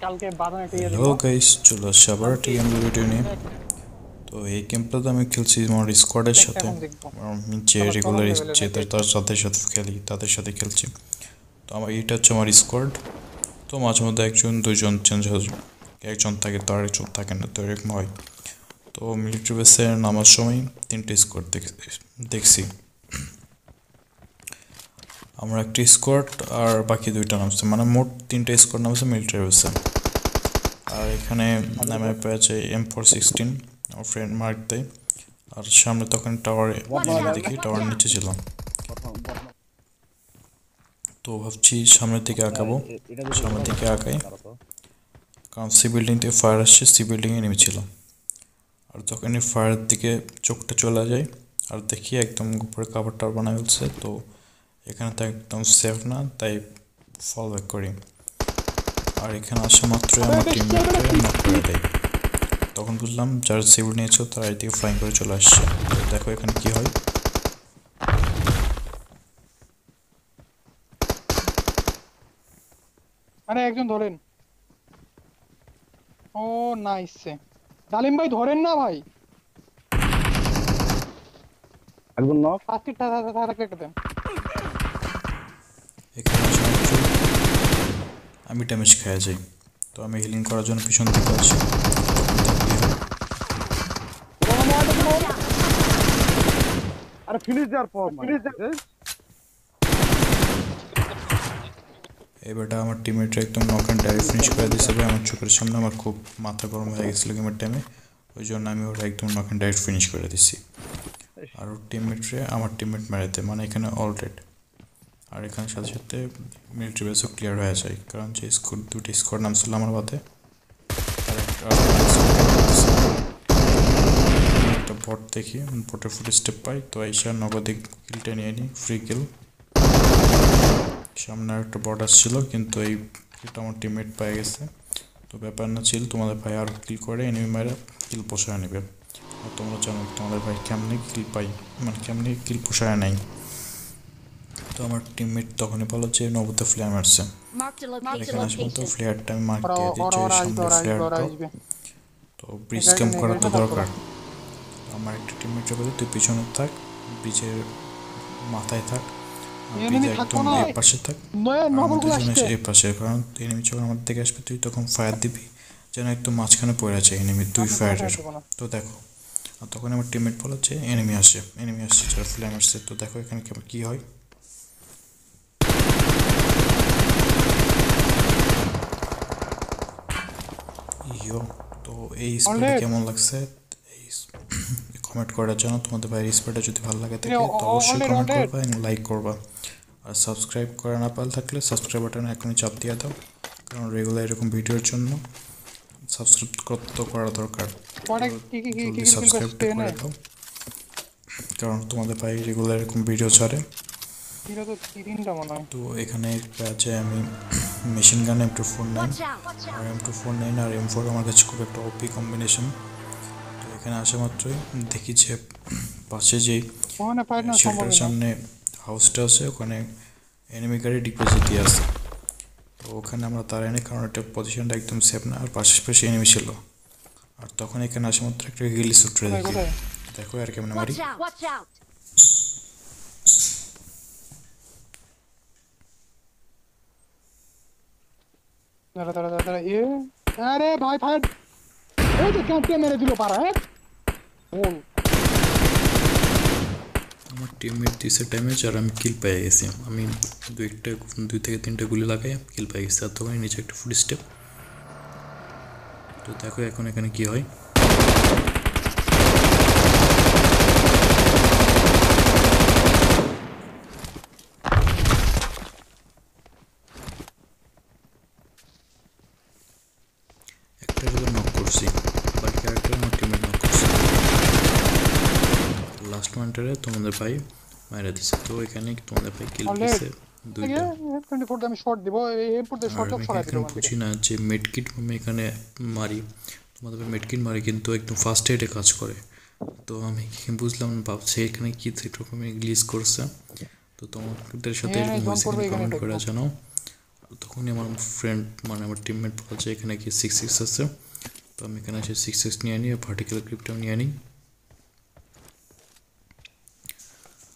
Hello guys, চলো আসছে আবার টিএম ভিডিও নিয়ে। তো এই গেমটা তো আমি খেলছি আমার স্কোয়াডের সাথে, আমি যে রেগুলার যে তার সাথে সাথে খেলি তাদের সাথে খেলছি। তো আমার এটা হচ্ছে আমার স্কোয়াড। তো মাঝে মধ্যে একজন দুইজন চেঞ্জ হয়ে, একজন থাকে তো আরেকজন থাকে না, তো এরকম হয়। তো মিলিটারি বেসে নামার সময় তিনটে স্কোয়াড দেখছি আমরা, একটা স্কোয়াড আর বাকি দুইটা নামছে, মানে মোট তিনটে স্কোয়াড নামছে মিলিটারি বেসে। আর এখানে নামে পেয়েছে M416, আমার ফ্রেন্ড মার্ক দেয়। আর সামনে তখন টাওয়ারে দেখি, টাওয়ার নিচে ছিলাম। তো ভাবছি সামনের দিকে আঁকাবো, সামনের দিকে আঁকাই, কারণ সি বিল্ডিং থেকে ফায়ার আসছে, সি বিল্ডিংয়ে নেমেছিলাম। আর যখনই ফায়ারের দিকে চোখটা চলে যায় আর দেখি একদম উপরে কাভার টাওয়ার বানা ফেলছে, তো এখানে তো একদম সেফ না, তাই ফল ব্যাক করি। আর এখানে আসা মাত্রই আমার টিমমেটকে নক করে দেয়। তখন বুঝলাম যারা সিভিল নিয়েছো তারা এদিকে ফ্লাইং করে চলে আসছে। তো দেখো এখানে কি হয়। আরে একজন ধরেন। ও নাইস। ডালিম ভাই ধরেন না ভাই, একজন নক। আজকে একটা দেন। এখানে আসা মাত্রই আমি ড্যামেজ খেয়ে যাই। তো আমি হিলিং করার জন্য পিছন দিকে আসি। আরে ফিনিশ দেওয়ার পর এবারটা আমার টিমমেটরা একদম নক অ্যান্ড ডাইরেক্ট ফিনিশ করে দিয়েছে। আমার চোখের সামনে আমার খুব মাথা গরম হয়ে গেছিলো গেমের টাইমে, ওই জন্য আমি ওরা একদম নক অ্যান্ড ডাইরেক্ট ফিনিশ করে দিচ্ছি। আর ওর টিমমেটরে আমার টিমমেট মেরেতে, মানে এখানে অলরেড। আর এখানে সাথে সাথে মিলিটারি বেসও ক্লিয়ার হয়ে যায়, কারণ যে দুটি স্কোয়াড নাম ছিল আমার বাদে। আর একটা বট দেখি, বটের ফুট স্টেপ পাই, তো এইসা নগদে কিলটা নিয়ে নিই, ফ্রি কিল। সামনে একটা বট আসছিল, কিন্তু এই কিলটা আমার টিমমেট পেয়ে গেছে। তো ব্যাপার না ছিল, তোমাদের ভাই আর কিল করে এনিমি মেরে কিল পোষায় নেবে। আর তোমরা জানো তোমাদের ভাই কেমনি কিল পাই, মানে কেমনি কিল পোষায় নাই। তো আমার টিমমেট তখনই বলো যে নবতে ফ্লেয়ার মারছে। এখানে আসবো তো ফ্লেয়ারটা আমি মার্ক দিয়ে দিচ্ছি, ওই সামনে ফ্লেয়ার দাও। তো ব্রিজ ক্যাম্প করা তো দরকার। আমার একটা টিমমেট বলে তুই পিছনে থাক, ব্রিজের মাথায় থাক, ব্রিজে একদম এই পাশে থাক, আর আমাদের দুজন এসে এই পাশে, কারণ এনিমি যখন আমার দিকে আসবে তুই তখন ফায়ার দিবি যেন একদম মাঝখানে পড়ে আছে এনিমি দুই ফায়ারের। তো দেখো, আর তখন আমার টিমমেট বলে যে এনিমি আসছে যারা ফ্লেম আসছে। তো দেখো এখানে কী হয়। ইয়ো, তো এই স্পেডে কেমন লাগছে এই কমেন্ট করার জন্য। তোমাদের ভাইয়ের স্পেডে যদি ভালো লাগে থাকে তো অবশ্যই কমেন্ট করবা এবং লাইক করবা। আর সাবস্ক্রাইব করা না পারলে থাকলে সাবস্ক্রাইব বাটনে এখনই চাপ দিয়ে দাও, কারণ রেগুলার এরকম ভিডিওর জন্য সাবস্ক্রাইব তো করা দরকার। জলদি সাবস্ক্রাইবটা করে দাও, কারণ তোমাদের ভাই রেগুলার এরকম ভিডিও ছাড়ে। তো এখানে আছে আমি মেশিন গান M249 আর M249 আর M4 আমার কাছে খুব একটা ওপি কম্বিনেশন। তো এখানে আসা মাত্রই দেখি যে পাশে যেই শেল্টার সামনে হাউসটা আছে ওখানে এনিমি গাড়ি ডিপোজিট দিয়ে আছে। তো ওখানে আমরা দাঁড়াইনি, কারণ একটা পজিশনটা একদম সেফ না, আর পাশে পাশে এনিমি ছিল। আর তখন এখানে আসা মাত্র একটা গিলি সুটরে দেখি, দেখো আর কেমন মারি। আরে ভাই ভাই, এই যে ক্যাম্পে মেরে দিল পারা। হ্যাঁ আমার টিমমেট দিছে ড্যামেজ আর আমি কিল পেয়ে গেছি। আমি দুই থেকে তিনটা গুলি লাগাই কিল পেয়ে গেছি। আর তখন নিচে একটা ফুট স্টেপ। তো দেখো এখন এখানে কি হয়। একটা নক করছি, বাকি আরেকটা আমার টিমমেট নক করছে। লাস্ট ওয়ানটারে তোমাদের ভাই মারা দিছে। তো এখানে তোমাদের ভাই কিল দিছে দুইটা। আর আমি এখানে বুঝি না যে মেডকিট আমি এখানে মারি, তোমাদের ভাই মেডকিট মারি কিন্তু একদম ফার্স্ট এডে কাজ করে। তো আমি বুঝলাম ভাবছি এখানে কি রকমের গ্লিচ করছে। তো তোমাদের সাথে এরকম হয়েছে কিনা কমেন্ট করে জানাও। তখনই আমার ফ্রেন্ড মানে আমার টিমমেট বলে যে এখানে কি 6x আছে, তো আমি এখানে এসে 6x নিয়ে নিয়ে ভার্টিক্যাল গ্রিপটাও নিয়ে নিই,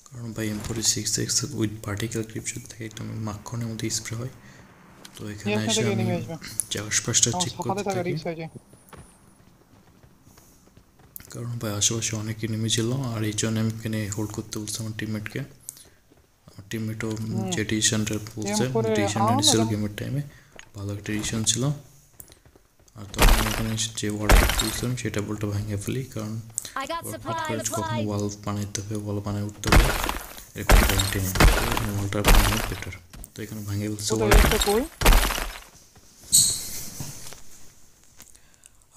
কারণ ভাই M46 উইথ ভার্টিক্যাল গ্রিপ যদি থাকে একদম মাখনের মধ্যে স্প্রে হয়। তো এখানে এসে আমি আশপাশটা চেক করতে থাকি, কারণ ভাই আশেপাশে অনেক এনিমি ছিল, আর এই জন্য আমি এখানে হোল্ড করতে বলছি আমার টিমমেটকে। আমার টিমমেটও যে ডিসিশনটা বলছে ডিসিশনটা নিয়েছিল গেমের টাইমে ভালো একটা ডিসিশন ছিল। আর তখন এখানে যে ওয়ালটা তুলছিলাম সেটা বলটা ভেঙে ফেলি, কারণ কখন ওয়াল বানাইতে হবে ওয়াল বানায় উঠতে হবে এরকম গ্যারান্টি নেই, এখানে ওয়ালটা বানানো বেটার। তো এখানে ভেঙে ফেলছে ওয়ালটা।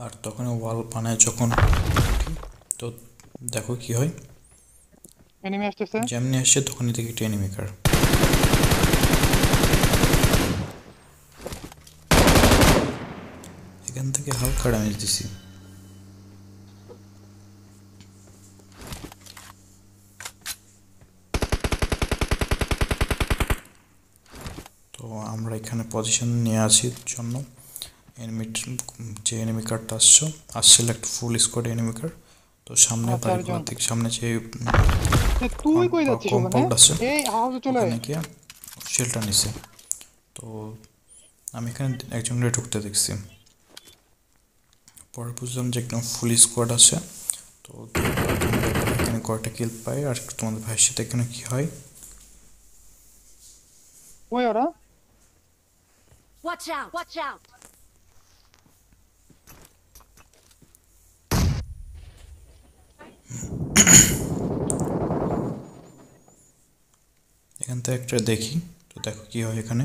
আর তখন ওয়াল বানায় যখন তো দেখো কি হয়, এনিমি আসতেছে, যেমনি আসছে তখনই দেখি একটা এনিমি কার। এখান থেকে হালকা ড্যামেজ দিছি। তো আমরা এখানে পজিশন নিয়ে আছি জন্য এনিমি যে এনিমি কার্ডটা আসছিল একটা ফুল স্কোয়াড এনিমি কার্ড। তো সামনে বাড়িগুলোর দিক সামনে যে তুই কই যাচ্ছিস কম্পাউন্ড আছে এই হাউসে চলে আয়, ওখানে গিয়ে শেল্টার নিছে। তো আমি এখানে একজনকে ঢুকতে দেখছি, পরে বুঝলাম যে একদম ফুল স্কোয়াড আছে। তো এখানে কয়টা কিল পাই, আর তোমাদের ভাইয়ের সাথে এখানে কি হয়। কই ওরা? Watch out! Watch out! এখান থেকে একটা দেখি, তো দেখো কি হয় এখানে।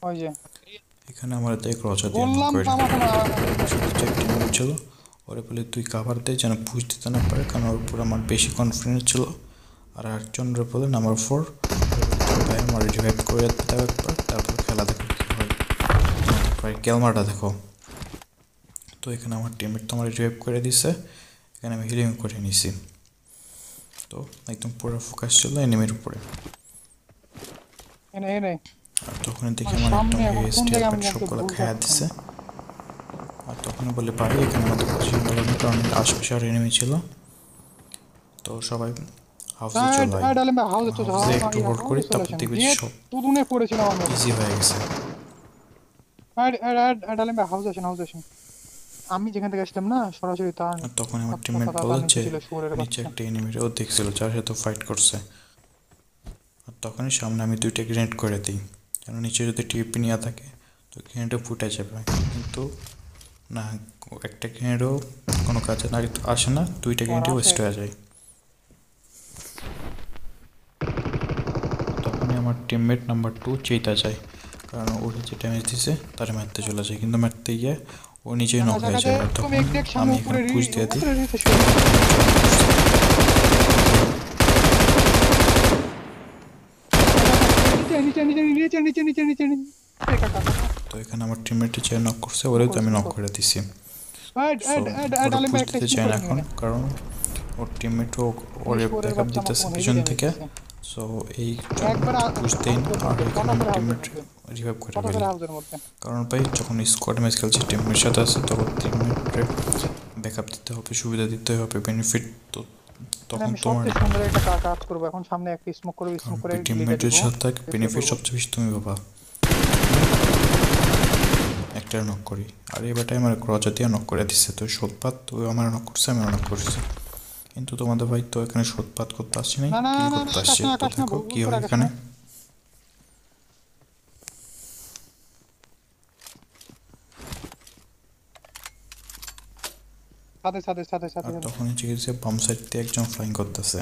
ওই যে এখানে আমার দেখ রচা দিয়ে বললাম করে আমাকে ছিল, ওরে বলে তুই কাভার দে যেন পুশ দিতে না পারে, কারণ ওর উপর আমার বেশি কনফিডেন্স ছিল। আর একজনের বলে নাম্বার 4 ভাই আমার রিভাইভ করে দেবো একবার, তারপর খেলা দেখো কী হয়। প্রায় ক্যালমারটা দেখো। তো এখানে আমার টিমমেট তো আমার রিভাইভ করে দিছে, এখানে আমি হিলিং করে নিছি। তো একদম পুরো ফোকাস ছিল এনিমির উপরে। এনে এনে আর তখন দেখি আমার একদম সবগুলো খায়া দিছে। আর তখন বলে পারি এখানে আমাদের পজিশন ভালো না, কারণ আশপাশে আর এনিমি ছিল। তো সবাই হাউসে চলে হাউসে একটু হোল্ড করি, তারপর দেখবি সব তুদুনে পড়েছিলাম আমি, ইজি হয়ে গেছে। আমি যেখান থেকে আসলাম না সরাসরি তার আর তখন আমার টিমমেট বলে যে নিচে একটা এনিমিও দেখছিল যার সাথে ফাইট করছে। আর তখনই সামনে আমি 2টা গ্রেনেড করে দিই, যেন নিচে যদি টিপি নিয়ে থাকে তো গ্রেনেডও ফুটে যাবে। কিন্তু না, একটা গ্রেনেডও কোনো কাজে না আসে না, 2টা গ্রেনেডই ওয়েস্ট হয়ে যায়। তখনই আমার টিমমেট নাম্বার 2 চেইতা যায়, কারণ ওর যে ড্যামেজ দিছে তারে মারতে চলে যায়, কিন্তু মারতে গিয়ে ও নিজেই নক হয়ে যায়। আর তখন আমি এখানে পুশ দিয়ে দিই। তো এখানে আমার টিমমেটে যে নক করছে ওরেও তো আমি নক করে দিছি। ওরা পুশ দিতে চায় না এখন, কারণ ওর টিমমেটও ওরে ব্যাকআপ দিতেছে পিছন থেকে। সো এই পুশ দেই না, আর এখানে আমার টিমমেট রিভাইভ করে ফেলি। কারণ ভাই যখন স্কোয়াড ম্যাচ খেলছি টিমমেটের সাথে আছে, তখন টিমমেটের ব্যাকআপ দিতে হবে, সুবিধা দিতে হবে, বেনিফিট। তো তখন তোমার কাজ করব এখন, সামনে একটা স্মোক করব, স্মোক করে টিমমেটের সাথে বেনিফিট সবচেয়ে বেশি তুমি পাবা। একটা নক করি, আর এবারটাই আমার ক্রচা দিয়ে নক করে দিচ্ছে। তো সোদপাত তো আমার নক করছে, আমি নক করছি, কিন্তু তোমাদের ভাই তো এখানে সোদপাত করতে আসছি নাই, কিল করতে আসছে। তো দেখো কি হয় এখানে। আর তখন চিকিৎসা বাম সাইড দিয়ে একজন ফ্লাইং করতেছে।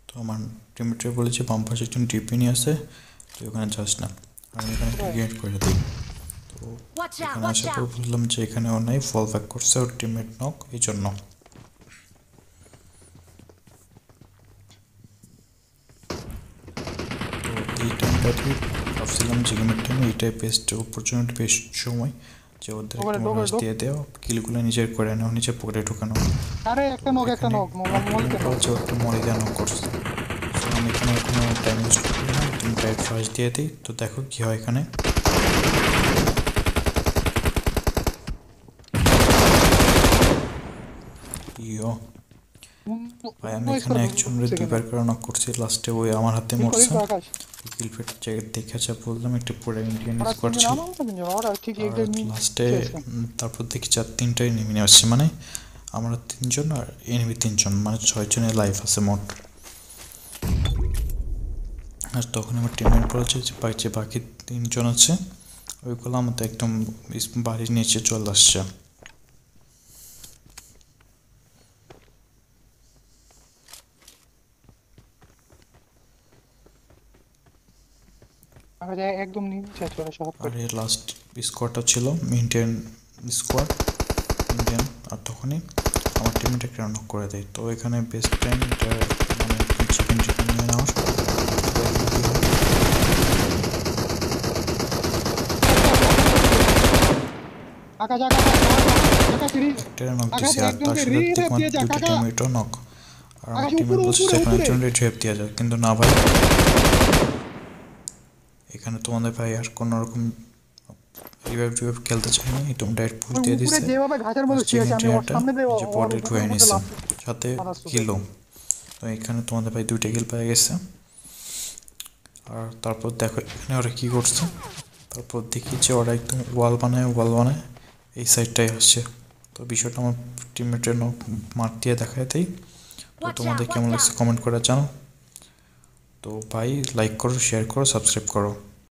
তো আমার টিমমেটে বলেছে বাম পাশে একজন ডিপি নিয়ে আসে, তো ওখানে যাস না, আমি এখানে ক্রিয়েট করে দিই। তো এখানে আসার পর বুঝলাম যে এখানে ও নাই, ফল ব্যাক করছে ওর টিমমেট নক, এই জন্য। তো এই টাইমটাতে ভাবছিলাম যে গেমের টাইমে এইটাই বেস্ট অপরচুনিটি, বেস্ট সময় যে ওদের ওখানে একটু ঢোকে, রাশ ঢোক। দিয়ে দেও, কিলগুলো নিজের করে নাও, নিজের পকেটে ঢুকানো। আরে একটা নক মলতে নক। হচ্ছে একটু মরে গিয়ে নক করছে। So, আমি এখানে কোনো টাইম ওয়েস্ট করি না, তুমি ডাইরেক্ট ফার্স্ট দিয়ে দিই। তো দেখো কি হয় এখানে। ইয়ো ভাই, আমি এখানে একজনের দুইবার করে নক করছি, লাস্টে ওই আমার হাতে মরছে। আকাশ কিল ফিট জায়গা দেখে যা বললাম, একটু পুরো ইন্ডিয়ান ওরা স্কোয়াড তিনজন ছিল। আমার মতো তিনজন ওরা ঠিক আর একটা লাস্টে তারপর দেখি 4-3টাই নেমে আসছে, মানে আমরা 3জন আর এনিমি 3জন, মানে 6জনের লাইফ আছে মোট। আর তখন আমার টিমমেট বলছে যে বাকি 3জন আছে ওইগুলো আমাদের একদম বাড়ির নিচে চলে আসছে। আকাশ একদম নিচে চলে সব আর এর লাস্ট স্কোয়াডটা ছিল ইন্ডিয়ান স্কোয়াড, ইন্ডিয়ান। আর তখনই আমার টিমমেট একটা নক করে দেয়। তো এখানে বেস্ট টাইমটা মানে চিকেন নিয়ে নেওয়ার। আকাশ আকাশ আকাশ রি একটা নক আকাশ দিছি, আর তার একজনকে সাথে রি দেখলাম দিয়ে যা দুটো কাকা টিমমেটও নক। আর আমার আকাশ টিমমেট উপরে বলছে যে উপরে এখন উপরে একজন রেড দেওয়া যায়, কিন্তু না ভাই, এখানে তোমাদের ভাই আর কোনো রকম রিভাইভ খেলতে চাইনি, তুমি ডাইরেক্ট পুশ দিয়ে উপরে দিছে। যেভাবে ঘাটের মধ্যে শুয়ে আছে আমি ওর সামনে দিয়ে যে পরে ঢুয়ে নিছে সাথে মাথা শুকিয়ে কিলো। তো এখানে তোমাদের ভাই 2টা কিল পেয়ে গেছে। আর তারপর দেখো এখানে ওরা কী করছে, তারপর দেখি যে ওরা একদম ওয়াল বানায় এই সাইডটাই আসছে। তো বিষয়টা আমার টিমমেটের মার দিয়ে দেখায় দেই। তো তোমাদের কেমন লাগছে কমেন্ট করে জানো। তো ভাই লাইক করো, শেয়ার করো, সাবস্ক্রাইব করো।